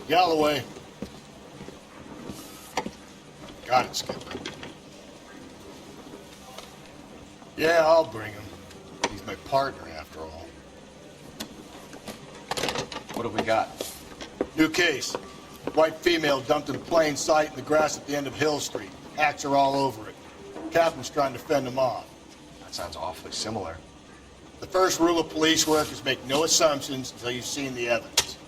Galloway. Got it, Skipper. Yeah, I'll bring him. He's my partner, after all. What have we got? New case. White female dumped in plain sight in the grass at the end of Hill Street. Hacks are all over it. Captain's trying to fend them off. That sounds awfully similar. The first rule of police work is make no assumptions until you've seen the evidence.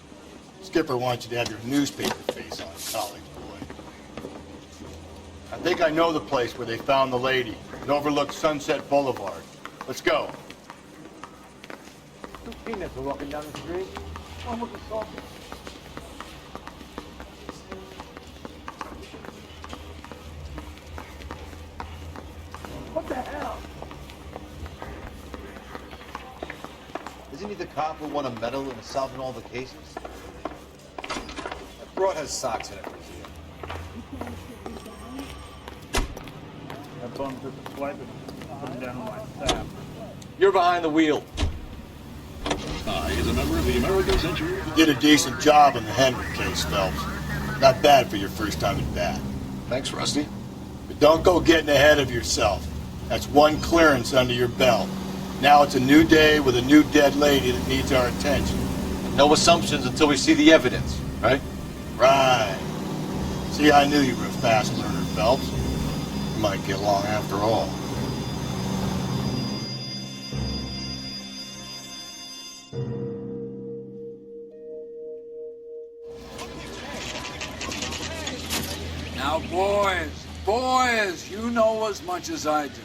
Skipper wants you to have your newspaper face on, college boy. I think I know the place where they found the lady. It overlooks Sunset Boulevard. Let's go. Two peanuts are walking down the street. One with the salt. What the hell? Isn't he the cop who won a medal in solving all the cases? That broad has socks in it for you. That bum took a swipe and put it down on my staff. You're behind the wheel. I is a member of the American Century. You did a decent job in the Henry case, Phelps. Not bad for your first time at bat. Thanks, Rusty. But don't go getting ahead of yourself. That's one clearance under your belt. Now it's a new day with a new dead lady that needs our attention. No assumptions until we see the evidence, right? Right. See, I knew you were a fast learner, Phelps. You might get along after all. Now, boys, you know as much as I do.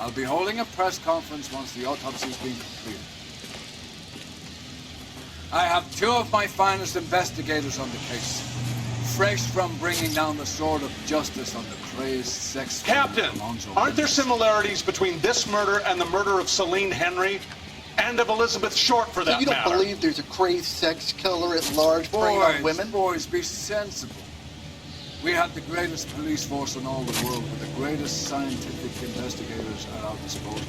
I'll be holding a press conference once the autopsy's been completed. I have two of my finest investigators on the case, fresh from bringing down the sword of justice on the crazed sex... Captain, aren't there similarities between this murder and the murder of Celine Henry? And of Elizabeth Short, for that you don't matter? believe there's a crazed sex killer at large preying on women? Boys, be sensible. We have the greatest police force in all the world with the greatest scientific investigators at our disposal.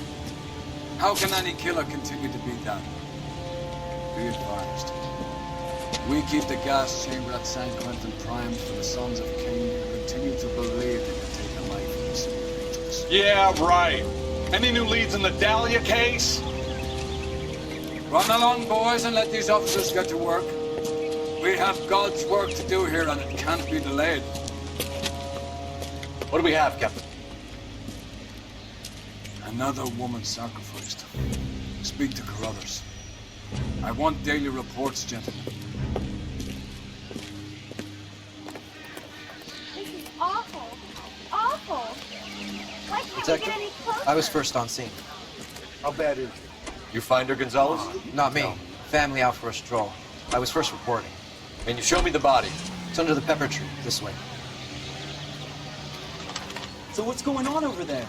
How can any killer continue to be that? Be advised. We keep the gas chamber at San Quentin primed for the sons of Cain who continue to believe they can take a life from the city angels. Yeah, right. Any new leads in the Dahlia case? Run along, boys, and let these officers get to work. We have God's work to do here, and it can't be delayed. What do we have, Captain? Another woman sacrificed. Speak to Carruthers. I want daily reports, gentlemen. This is awful. Awful. Why can't we Detective, get any closer? I was first on scene. How bad is it? You find her, Gonzalez? Not me. Family out for a stroll. I was first reporting. Can you show me the body? It's under the pepper tree, this way. So what's going on over there?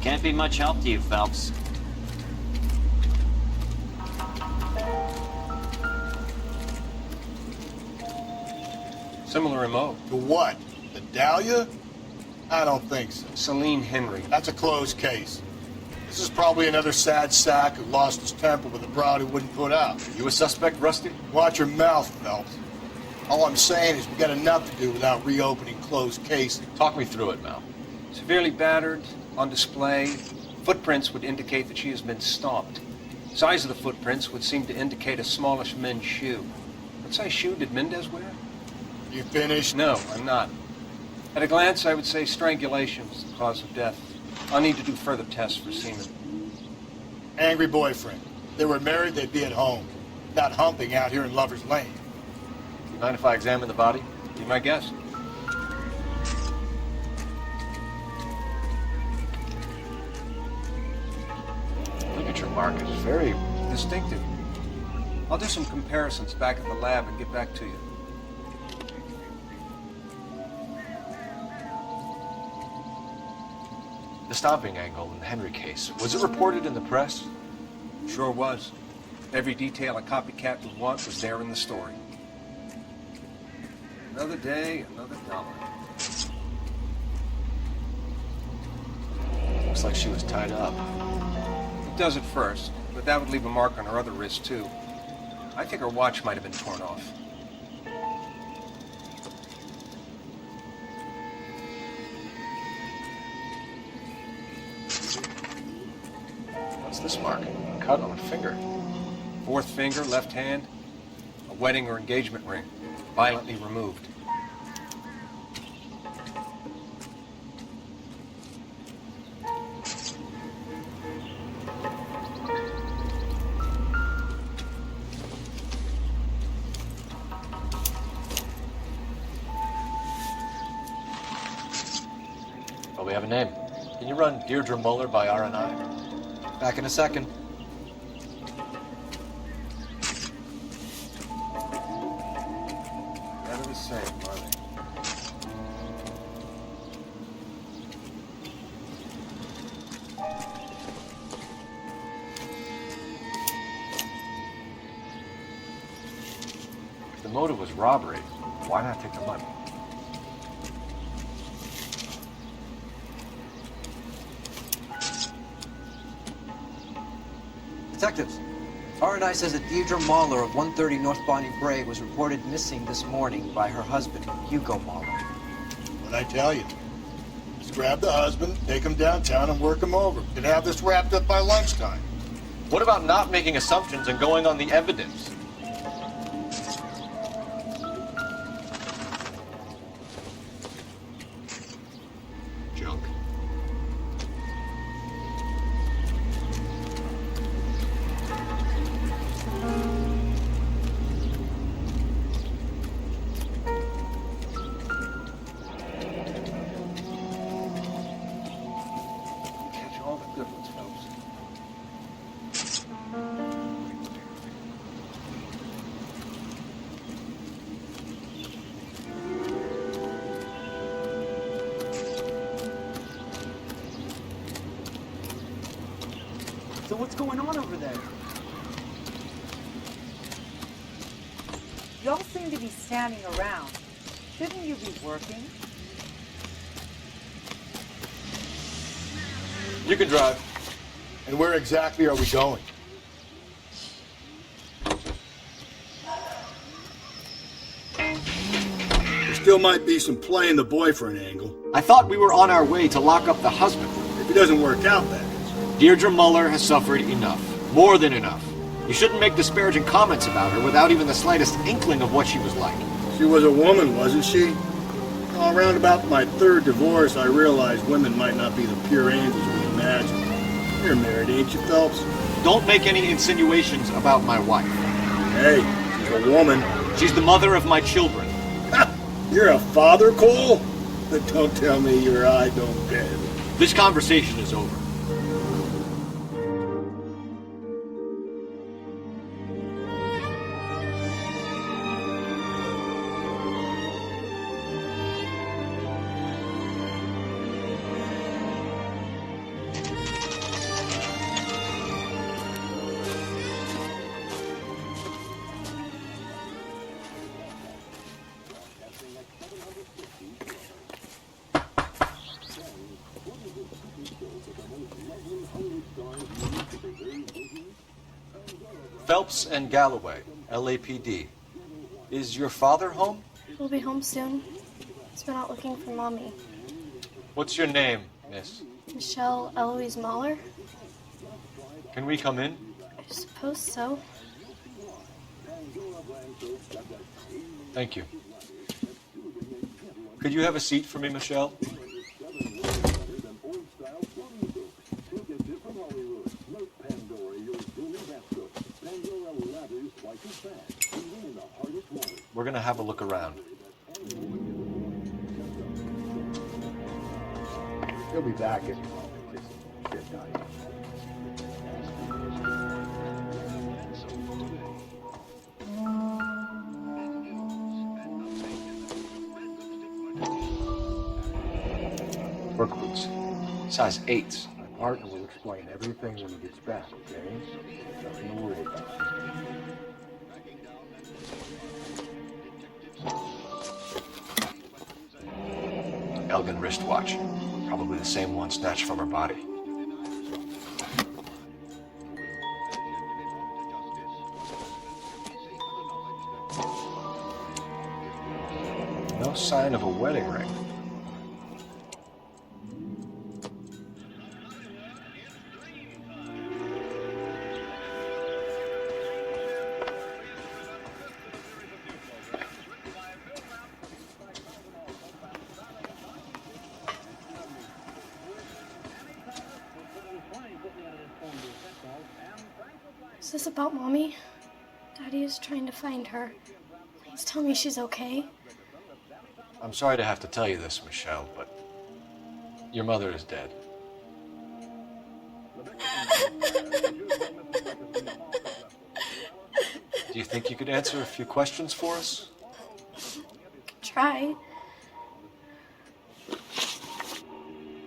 Can't be much help to you, Phelps. Similar MO. To what? The Dahlia? I don't think so. Celine Henry. That's a closed case. This is probably another sad sack who lost his temper with a broad he wouldn't put out. You a suspect, Rusty? Watch your mouth, Phelps. All I'm saying is we got enough to do without reopening closed cases. Talk me through it, Mal. Severely battered, on display. Footprints would indicate that she has been stomped. Size of the footprints would seem to indicate a smallish men's shoe. What size shoe did Mendez wear? You finished? No, I'm not. At a glance, I would say strangulation was the cause of death. I'll need to do further tests for semen. Angry boyfriend. If they were married, they'd be at home. Not humping out here in Lover's Lane. Mind if I examine the body? Be my guest. Signature mark is very... Distinctive. I'll do some comparisons back at the lab and get back to you. The stomping angle in the Henry case, was it reported in the press? Sure was. Every detail a copycat would want was there in the story. Another day, another dollar. Looks like she was tied up. It does at first, but that would leave a mark on her other wrist, too. I think her watch might have been torn off. What's this mark? Cut on a finger. Fourth finger, left hand, a wedding or engagement ring, violently removed. Well, we have a name. Can you run Deirdre Muller by RNI? Back in a second. Never the same, are they? If the motive was robbery, why not take the money? Detectives, R&I says that Deirdre Mahler of 130 North Bonnie Brae was reported missing this morning by her husband, Hugo Mahler. What'd I tell you? Just grab the husband, take him downtown, and work him over. Could have this wrapped up by lunchtime. What about not making assumptions and going on the evidence? Junk. Catch all the good ones, folks. So what's going on over there? Y'all seem to be standing around. Shouldn't you be working? You can drive. And where exactly are we going? There still might be some playing the boyfriend angle. I thought we were on our way to lock up the husband. If it doesn't work out, that is. Deirdre Muller has suffered enough. More than enough. You shouldn't make disparaging comments about her without even the slightest inkling of what she was like. She was a woman, wasn't she? All around about my third divorce, I realized women might not be the pure angels we imagine. You're married, ain't you, Phelps? Don't make any insinuations about my wife. Hey, she's a woman. She's the mother of my children. You're a father, Cole? But don't tell me your eye don't bend. This conversation is over. Phelps and Galloway, LAPD. Is your father home? We'll be home soon. He's been out looking for Mommy. What's your name, miss? Michelle Eloise Mahler? Can we come in? I suppose so. Thank you. Could you have a seat for me, Michelle? We're We're gonna have a look around. He'll be back any moment. Just sit tight. Work boots. Size 8s. My partner will explain everything when he gets back, okay? Nothing to worry about. Elgin wristwatch. Probably the same one snatched from her body. No sign of a wedding ring. Is this about Mommy? Daddy is trying to find her. Please tell me she's okay. I'm sorry to have to tell you this, Michelle, but your mother is dead. Do you think you could answer a few questions for us? Try.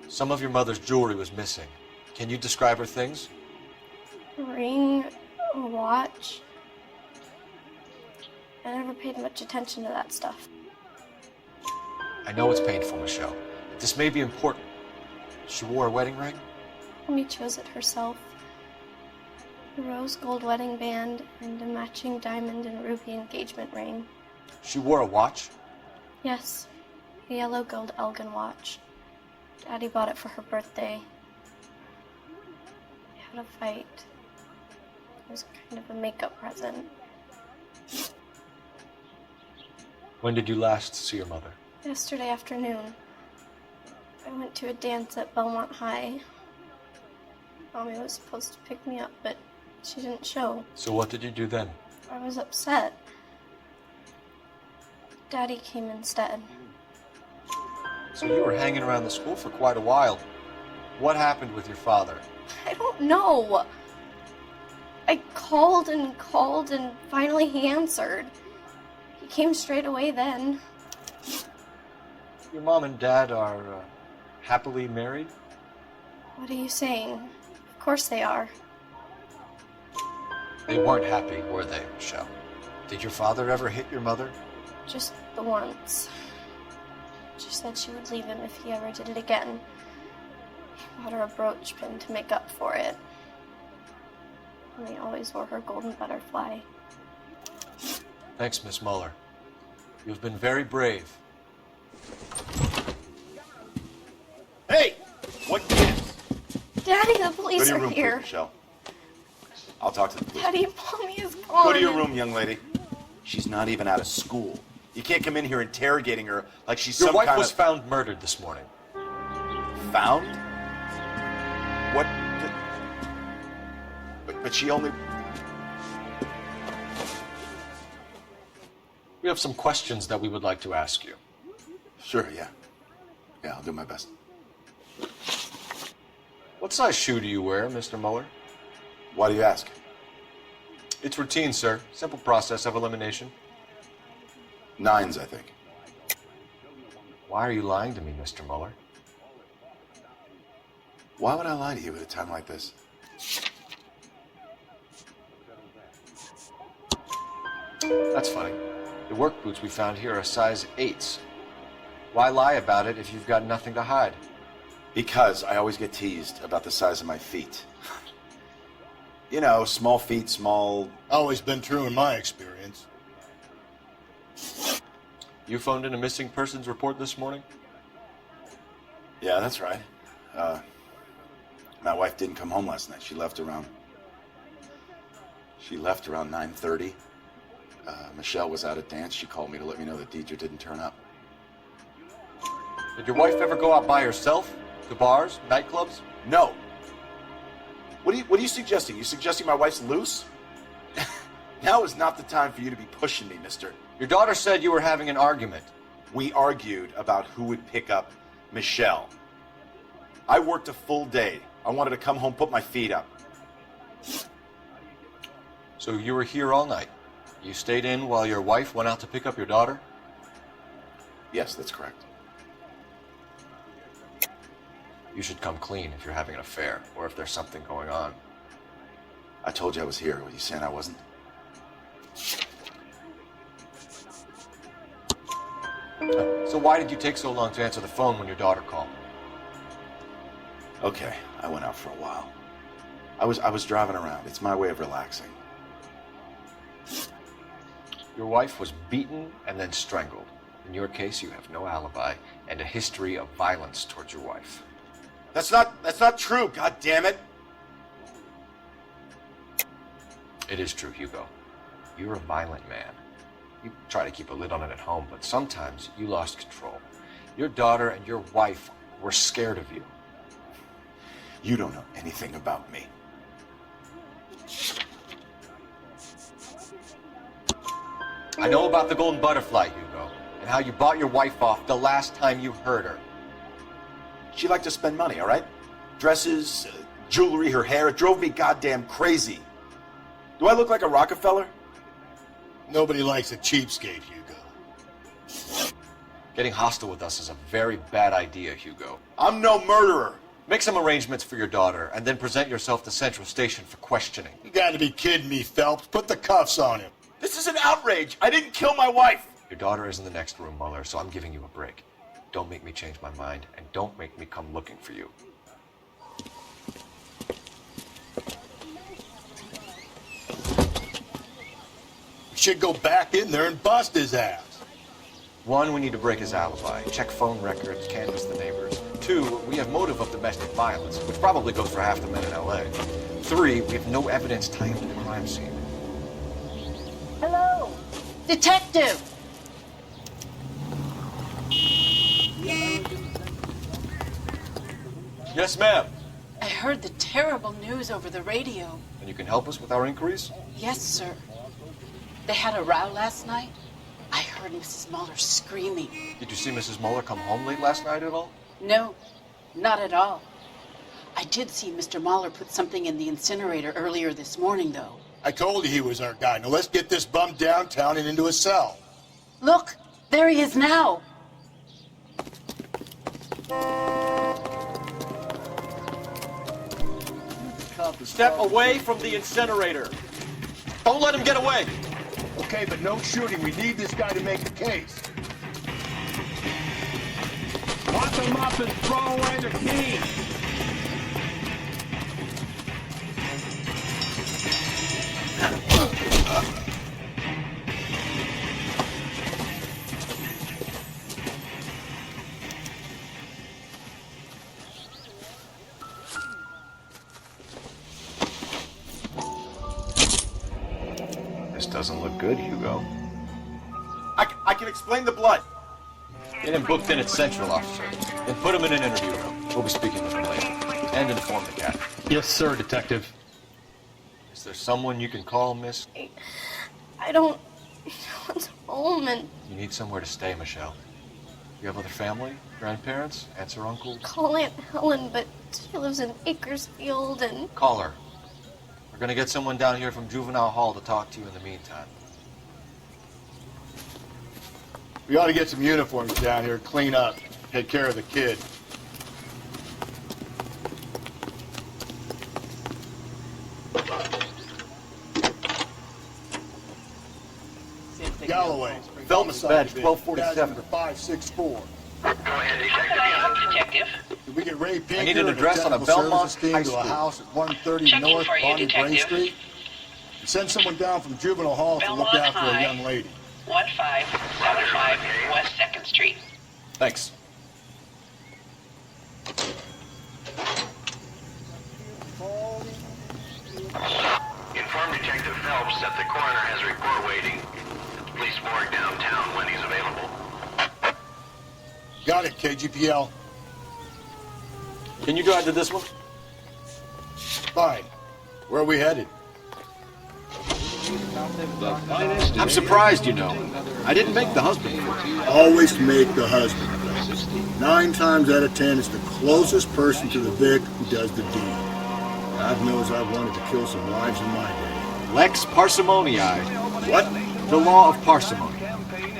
Some of your mother's jewelry was missing. Can you describe her things? A ring, a watch. I never paid much attention to that stuff. I know it's painful, Michelle. But this may be important. She wore a wedding ring? Mommy chose it herself. A rose gold wedding band and a matching diamond and ruby engagement ring. She wore a watch? Yes, a yellow gold Elgin watch. Daddy bought it for her birthday. We had a fight. It was kind of a makeup present. When did you last see your mother? Yesterday afternoon. I went to a dance at Belmont High. Mommy was supposed to pick me up, but she didn't show. So what did you do then? I was upset. Daddy came instead. So you were hanging around the school for quite a while. What happened with your father? I don't know. I called and finally he answered. He came straight away then. Your mom and dad are happily married? What are you saying? Of course they are. They weren't happy, were they, Michelle? Did your father ever hit your mother? Just the once. She said she would leave him if he ever did it again. He bought her a brooch pin to make up for it. And he always wore her golden butterfly. Thanks, Miss Muller. You've been very brave. Hey! What gives? Daddy, the police Go to your are room, here. please, Michelle. I'll talk to the police. Daddy, Mommy is gone. Go to your room, young lady. She's not even out of school. You can't come in here interrogating her like she's Your some wife kind was of... found murdered this morning. Found? What? But she only... We have some questions that we would like to ask you. Sure, yeah. Yeah, I'll do my best. What size shoe do you wear, Mr. Muller? Why do you ask? It's routine, sir. Simple process of elimination. 9s, I think. Why are you lying to me, Mr. Muller? Why would I lie to you at a time like this? That's funny. The work boots we found here are size 8s. Why lie about it if you've got nothing to hide? Because I always get teased about the size of my feet. You know, small feet, small... Always been true in my experience. You phoned in a missing persons report this morning? Yeah, that's right. My wife didn't come home last night. She left around 9:30. Michelle was out at dance. She called me to let me know that Deidre didn't turn up. Did your wife ever go out by herself? To bars? Nightclubs? No. What are you suggesting? You suggesting my wife's loose? Now is not the time for you to be pushing me, mister. Your daughter said you were having an argument. We argued about who would pick up Michelle. I worked a full day. I wanted to come home, put my feet up. So you were here all night? You stayed in while your wife went out to pick up your daughter? Yes, that's correct. You should come clean if you're having an affair, or if there's something going on. I told you I was here. Were you saying I wasn't? So why did you take so long to answer the phone when your daughter called? Okay, I went out for a while. I was driving around. It's my way of relaxing. Your wife was beaten and then strangled. In your case, you have no alibi and a history of violence towards your wife. That's not true, god damn it. It is true, Hugo. You're a violent man. You try to keep a lid on it at home, but sometimes you lost control. Your daughter and your wife were scared of you. You don't know anything about me. I know about the golden butterfly, Hugo, and how you bought your wife off the last time you heard her. She liked to spend money, all right? Dresses, jewelry, her hair. It drove me goddamn crazy. Do I look like a Rockefeller? Nobody likes a cheapskate, Hugo. Getting hostile with us is a very bad idea, Hugo. I'm no murderer. Make some arrangements for your daughter, and then present yourself to Central Station for questioning. You gotta be kidding me, Phelps. Put the cuffs on him. This is an outrage. I didn't kill my wife. Your daughter is in the next room, Muller, so I'm giving you a break. Don't make me change my mind, and don't make me come looking for you. We should go back in there and bust his ass. 1, we need to break his alibi, check phone records, canvass the neighbors. 2, we have motive of domestic violence, which probably goes for half the men in LA. 3, we have no evidence tying him to the crime scene. Hello, detective. Yes, ma'am. I heard the terrible news over the radio. And you can help us with our inquiries? Yes, sir. They had a row last night. I heard Mrs. Muller screaming. Did you see Mrs. Muller come home late last night at all? No, not at all. I did see Mr. Muller put something in the incinerator earlier this morning, though. I told you he was our guy. Now let's get this bum downtown and into a cell. Look, there he is now. Step away from the incinerator. Don't let him get away. Okay, but no shooting. We need this guy to make a case. Lock them up and throw away the key. This doesn't look good, Hugo. I can explain the blood. Get him booked in at Central, officer. Then put him in an interview room. We'll be speaking with him later. And inform the cat. Yes, sir, detective. Is there someone you can call, miss? I don't want home, and You need somewhere to stay, Michelle. You have other family? Grandparents? Aunts or uncles? call Aunt Helen, but she lives in Bakersfield, and Call her. We're gonna get someone down here from Juvenile Hall to talk to you in the meantime. We ought to get some uniforms down here, clean up, take care of the kid. Galloway, Phelps badge 1247. 564. Go ahead, detective. Detective. Did we get Ray Pinker? I need an and address on a technical Belmont services team High to a School. house at 130 Checking North for you, Bonnie Bray detective. Street. And send someone down from Juvenile Hall to look Belmont after High. a young lady. 1575 West 2nd Street. Thanks. Inform Detective Phelps that the coroner has a report waiting at the police morgue downtown when he's available. Got it, KGPL. Can you drive to this one? Fine. Where are we headed? The finest. I'm surprised, you know. I didn't make the husband. Always make the husband. 9 times out of 10, it's the closest person to the Vic who does the deed. God knows I've wanted to kill some wives in my day. Lex parsimoniae. What? The law of parsimony.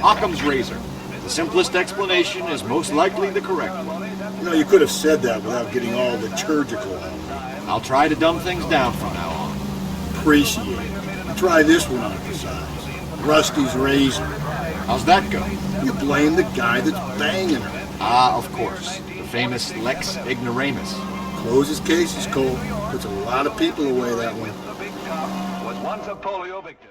Occam's razor. The simplest explanation is most likely the correct one. You know, you could have said that without getting all liturgical on me. I'll try to dumb things down from now on. Appreciate it. Try this one on for size. Rusty's razor. How's that go? You blame the guy that's banging her. Ah, of course. The famous Lex ignoramus. Closes cases, Cole. Puts a lot of people away, that one. Was once a polio victim.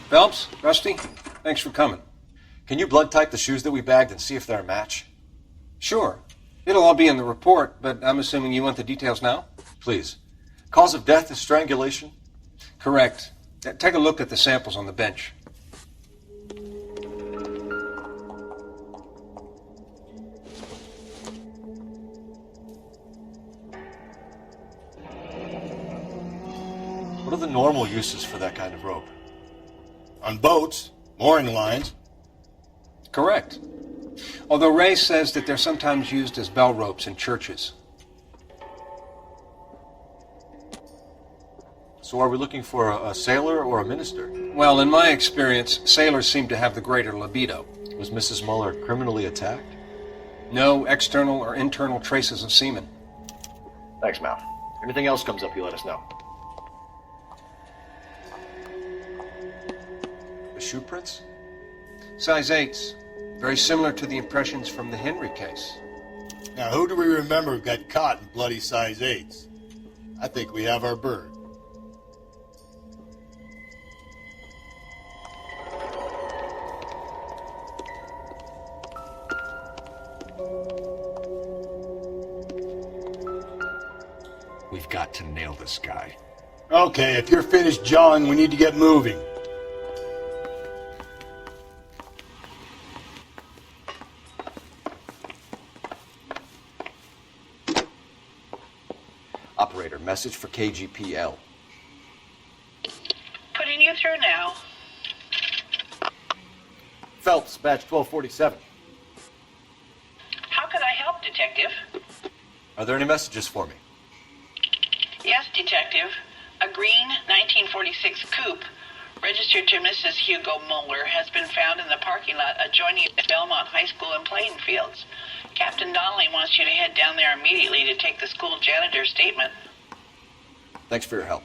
Phelps, Rusty, thanks for coming. Can you blood type the shoes that we bagged and see if they're a match? Sure. It'll all be in the report, but I'm assuming you want the details now? Please. Cause of death is strangulation? Correct. Take a look at the samples on the bench. What are the normal uses for that kind of rope? On boats, mooring lines. Correct. Although Ray says that they're sometimes used as bell ropes in churches. So are we looking for a sailor or a minister? Well, in my experience, sailors seem to have the greater libido. Was Mrs. Muller criminally attacked? No external or internal traces of semen. Thanks, Mal. Anything else comes up, you let us know. The shoe prints? Size 8s. Very similar to the impressions from the Henry case. Now, who do we remember got caught in bloody size 8s? I think we have our bird. We've got to nail this guy. Okay, if you're finished jawing, we need to get moving. Operator, message for KGPL. Putting you through now. Phelps, batch 1247. How could I help, Detective? Are there any messages for me? Yes, Detective. A green 1946 coupe, registered to Mrs. Hugo Muller, has been found in the parking lot adjoining Belmont High School in Plainfields. Captain Donnelly wants you to head down there immediately to take the school janitor's statement. Thanks for your help.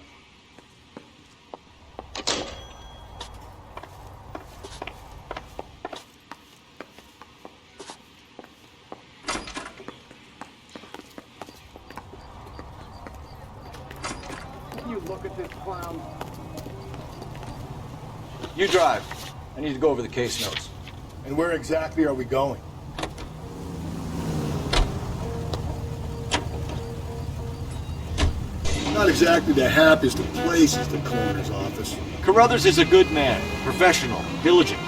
You look at this clown. You drive. I need to go over the case notes. And where exactly are we going? Not exactly the happiest of places, the coroner's office. Carruthers is a good man, professional, diligent.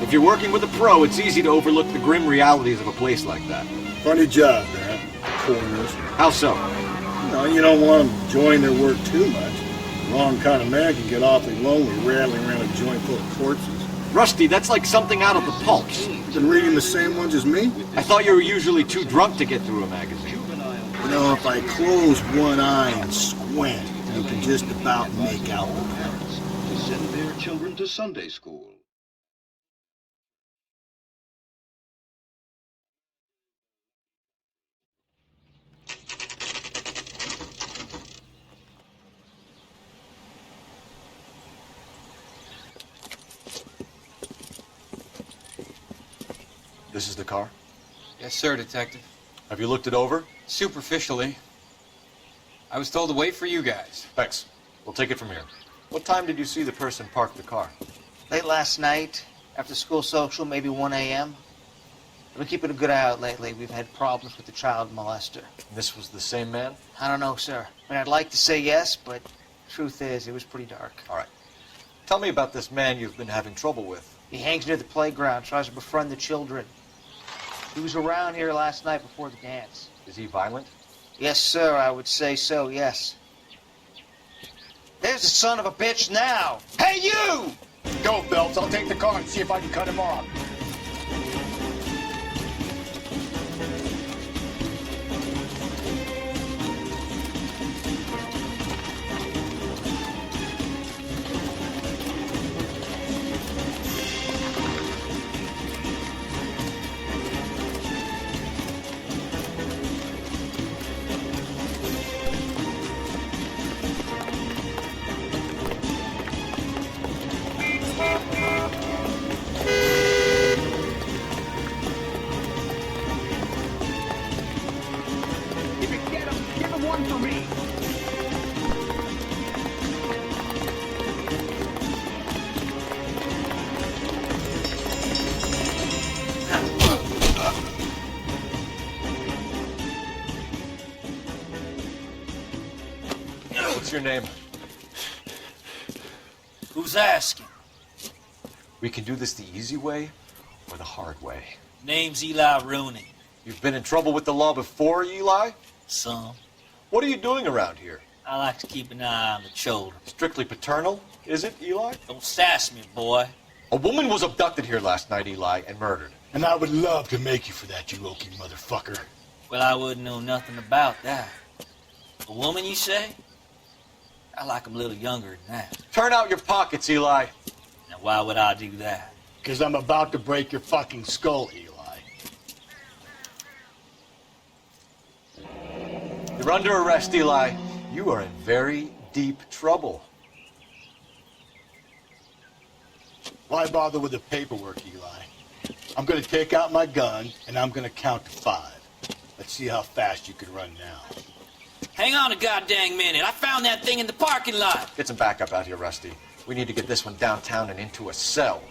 If you're working with a pro, it's easy to overlook the grim realities of a place like that. Funny job, that, coroners. How so? No, you don't want them enjoying their work too much. The wrong kind of man can get awfully lonely rattling around a joint full of corpses. Rusty, that's like something out of the pulps. You've been reading the same ones as me? I thought you were usually too drunk to get through a magazine. You know, if I close one eye and squint, you can just about make out the parents. To send their children to Sunday school. This is the car? Yes, sir, Detective. Have you looked it over? Superficially. I was told to wait for you guys. Thanks. We'll take it from here. What time did you see the person park the car? Late last night, after school social, maybe 1 a.m. I've been keeping a good eye out lately. We've had problems with the child molester. This was the same man? I don't know, sir. I mean, I'd like to say yes, but truth is, it was pretty dark. All right. Tell me about this man you've been having trouble with. He hangs near the playground, tries to befriend the children. He was around here last night before the dance. Is he violent? Yes, sir, I would say so, yes. There's the son of a bitch now! Hey, you! Go, Phelps. I'll take the car and see if I can cut him off. What's your name? Who's asking? We can do this the easy way or the hard way. Name's Eli Rooney. You've been in trouble with the law before, Eli? Some. What are you doing around here? I like to keep an eye on the children. Strictly paternal, is it, Eli? Don't sass me, boy. A woman was abducted here last night, Eli, and murdered. And I would love to make you for that, you oaky motherfucker. Well, I wouldn't know nothing about that. A woman, you say? I like 'em a little younger than that. Turn out your pockets, Eli. Now, why would I do that? Because I'm about to break your fucking skull, Eli. You're under arrest, Eli. You are in very deep trouble. Why bother with the paperwork, Eli? I'm going to take out my gun, and I'm going to count to 5. Let's see how fast you can run now. Hang on a goddamn minute. I found that thing in the parking lot. Get some backup out here, Rusty. We need to get this one downtown and into a cell.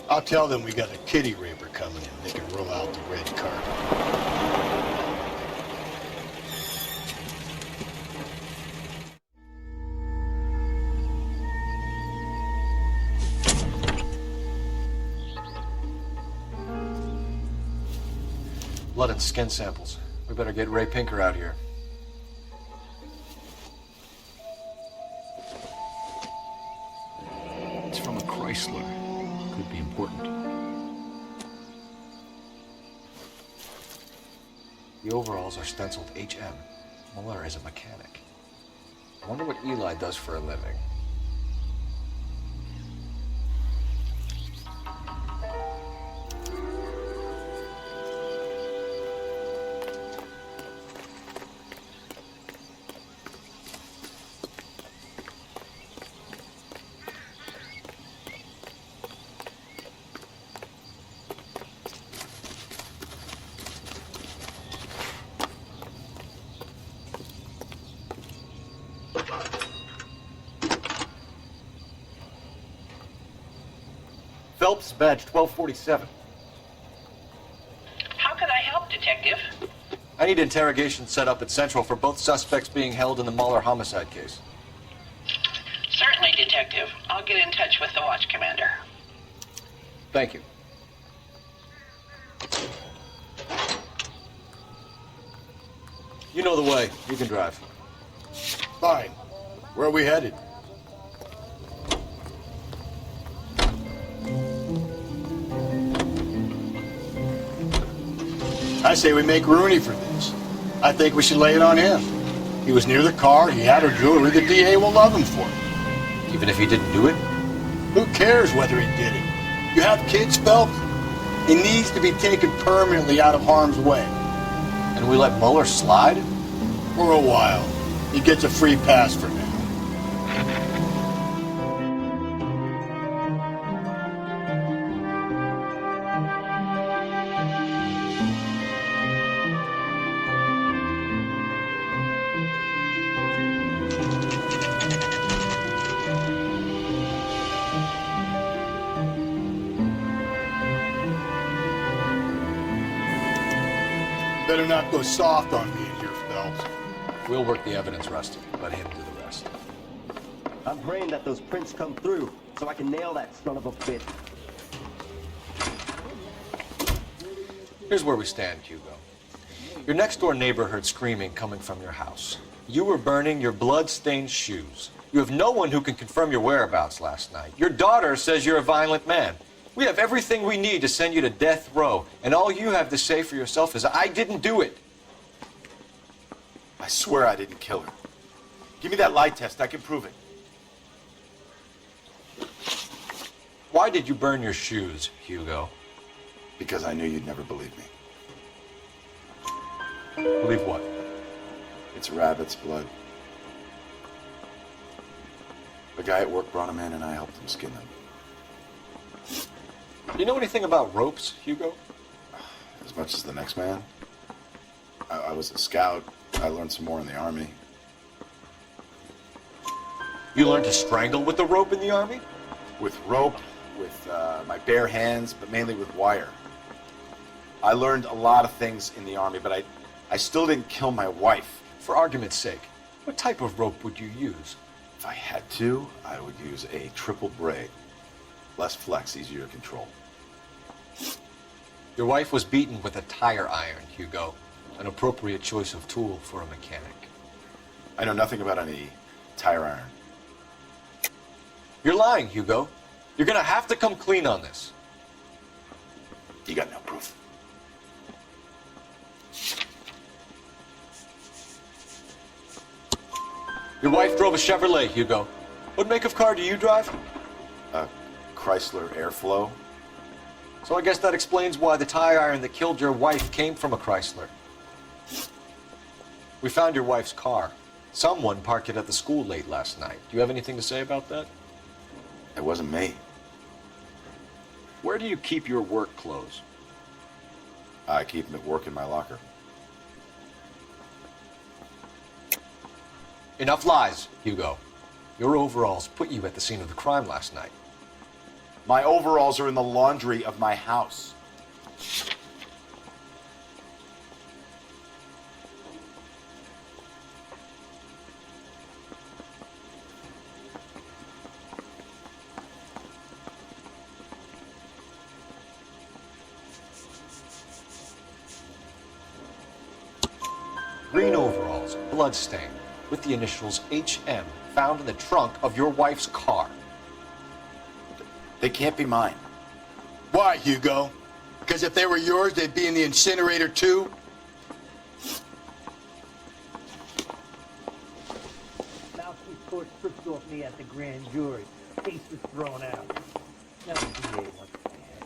I'll tell them we got a kitty raper coming in. They can roll out the red carpet. Blood and skin samples. We better get Ray Pinker out here. It's from a Chrysler. Could be important. The overalls are stenciled HM. Muller is a mechanic. I wonder what Eli does for a living. Phelps, badge 1247. How could I help, Detective? I need interrogation set up at Central for both suspects being held in the Muller homicide case. Certainly, Detective. I'll get in touch with the watch commander. Thank you. You know the way. You can drive. Fine. Where are we headed? I say we make Rooney for this. I think we should lay it on him. He was near the car, he had her jewelry, the DA will love him for it. Even if he didn't do it? Who cares whether he did it? You have kids, Phelps? He needs to be taken permanently out of harm's way. And we let Muller slide? For a while. He gets a free pass for now. better not go soft on me in here, Phelps. We'll work the evidence, Rusty. Let him do the rest. I'm praying that those prints come through so I can nail that son of a bitch. Here's where we stand, Hugo. Your next-door neighbor heard screaming coming from your house. You were burning your blood-stained shoes. You have no one who can confirm your whereabouts last night. Your daughter says you're a violent man. We have everything we need to send you to death row, and all you have to say for yourself is, I didn't do it. I swear I didn't kill her. Give me that lie test. I can prove it. Why did you burn your shoes, Hugo? Because I knew you'd never believe me. Believe what? It's rabbit's blood. The guy at work brought him in and I helped him skin them. Do you know anything about ropes, Hugo? As much as the next man. I was a scout. I learned some more in the Army. You learned to strangle with the rope in the Army? With rope, with my bare hands, but mainly with wire. I learned a lot of things in the Army, but I still didn't kill my wife. For argument's sake, what type of rope would you use? If I had to, I would use a triple braid. Less flex, easier to control. Your wife was beaten with a tire iron, Hugo. An appropriate choice of tool for a mechanic. I know nothing about any tire iron. You're lying, Hugo. You're gonna have to come clean on this. You got no proof. Your wife drove a Chevrolet, Hugo. What make of car do you drive? A Chrysler Airflow. So I guess that explains why the tire iron that killed your wife came from a Chrysler. We found your wife's car. Someone parked it at the school late last night. Do you have anything to say about that? It wasn't me. Where do you keep your work clothes? I keep them at work in my locker. Enough lies, Hugo. Your overalls put you at the scene of the crime last night. My overalls are in the laundry of my house. Green overalls, bloodstained, with the initials HM found in the trunk of your wife's car. They can't be mine. Why, Hugo? Because if they were yours, they'd be in the incinerator too? Lousy court stripped off me at the grand jury. Case was thrown out. Now the DA wants my head.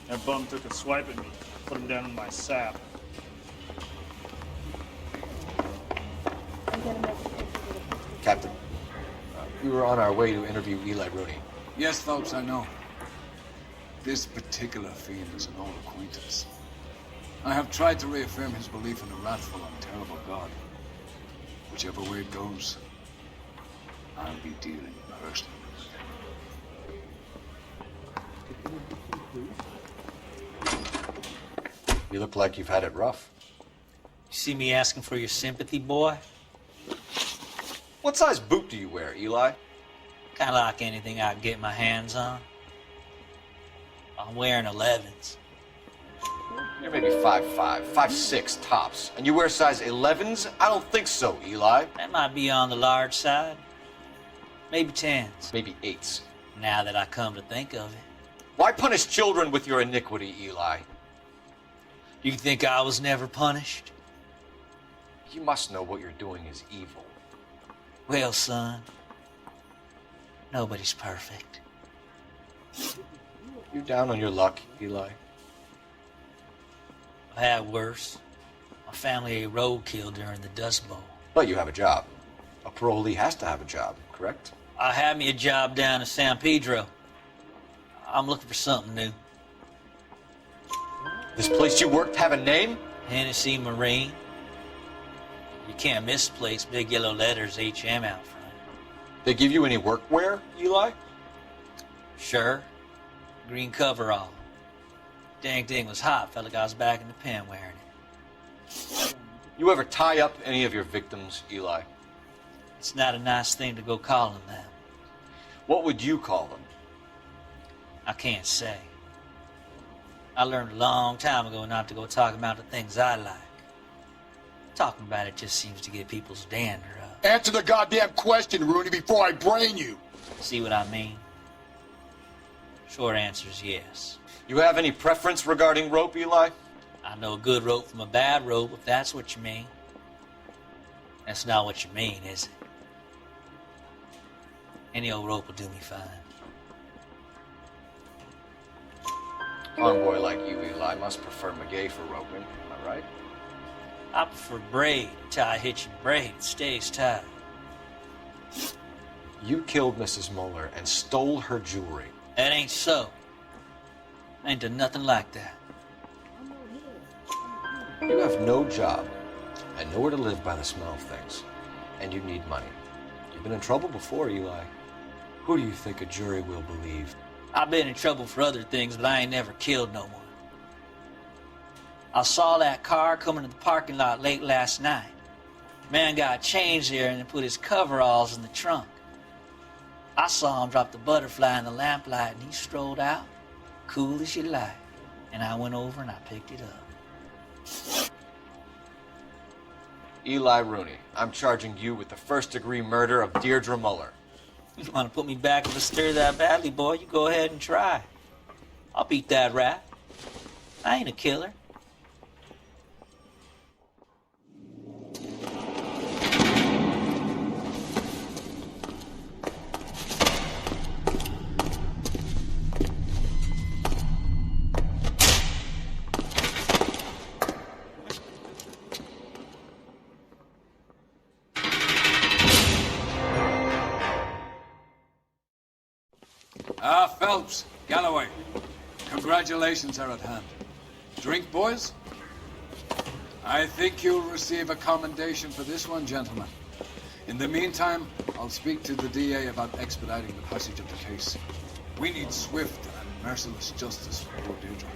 That bum took a swipe at me. Put him down in my sap. Captain, we were on our way to interview Eli Rooney. Yes, Phelps, I know. This particular fiend is an old acquaintance. I have tried to reaffirm his belief in a wrathful and terrible God. Whichever way it goes, I'll be dealing personally with it. You look like you've had it rough. You see me asking for your sympathy, boy? What size boot do you wear, Eli? Kind of like anything I can get my hands on. I'm wearing 11s. You're maybe 5'5", 5'6" tops. And you wear size 11s? I don't think so, Eli. That might be on the large side. Maybe 10s. Maybe 8s. Now that I come to think of it. Why punish children with your iniquity, Eli? You think I was never punished? You must know what you're doing is evil. Well, son, nobody's perfect. You're down on your luck, Eli. I've had worse. My family ate roadkill during the Dust Bowl. But you have a job. A parolee has to have a job, correct? I had me a job down in San Pedro. I'm looking for something new. This place you worked have a name? Hennessy Marine. You can't misplace big yellow letters HM out front. They give you any workwear, Eli? Sure. Green coverall. Dang thing was hot. Felt like I was back in the pen wearing it. You ever tie up any of your victims, Eli? It's not a nice thing to go calling them. What would you call them? I can't say. I learned a long time ago not to go talking about the things I like. Talking about it just seems to get people's dander up. Answer the goddamn question, Rooney, before I brain you. See what I mean? Short answer is yes. You have any preference regarding rope, Eli? I know a good rope from a bad rope, if that's what you mean. That's not what you mean, is it? Any old rope will do me fine. Homeboy like you, Eli, must prefer McGay for roping. Am I right? I prefer braid. Tie hitching braid. It stays tight. You killed Mrs. Muller and stole her jewelry. That ain't so. I ain't done nothing like that. You have no job and nowhere to live by the smell of things. And you need money. You've been in trouble before, Eli. Who do you think a jury will believe? I've been in trouble for other things, but I ain't never killed no one. I saw that car coming to the parking lot late last night. Man got changed there and then put his coveralls in the trunk. I saw him drop the butterfly in the lamplight and he strolled out, cool as you like. And I went over and I picked it up. Eli Rooney, I'm charging you with the first-degree murder of Deirdre Muller. You want to put me back in the stir that badly, boy? You go ahead and try. I'll beat that rap. I ain't a killer. Phelps, Galloway, congratulations are at hand. Drink, boys? I think you'll receive a commendation for this one, gentlemen. In the meantime, I'll speak to the DA about expediting the passage of the case. We need swift and merciless justice for poor Deirdre.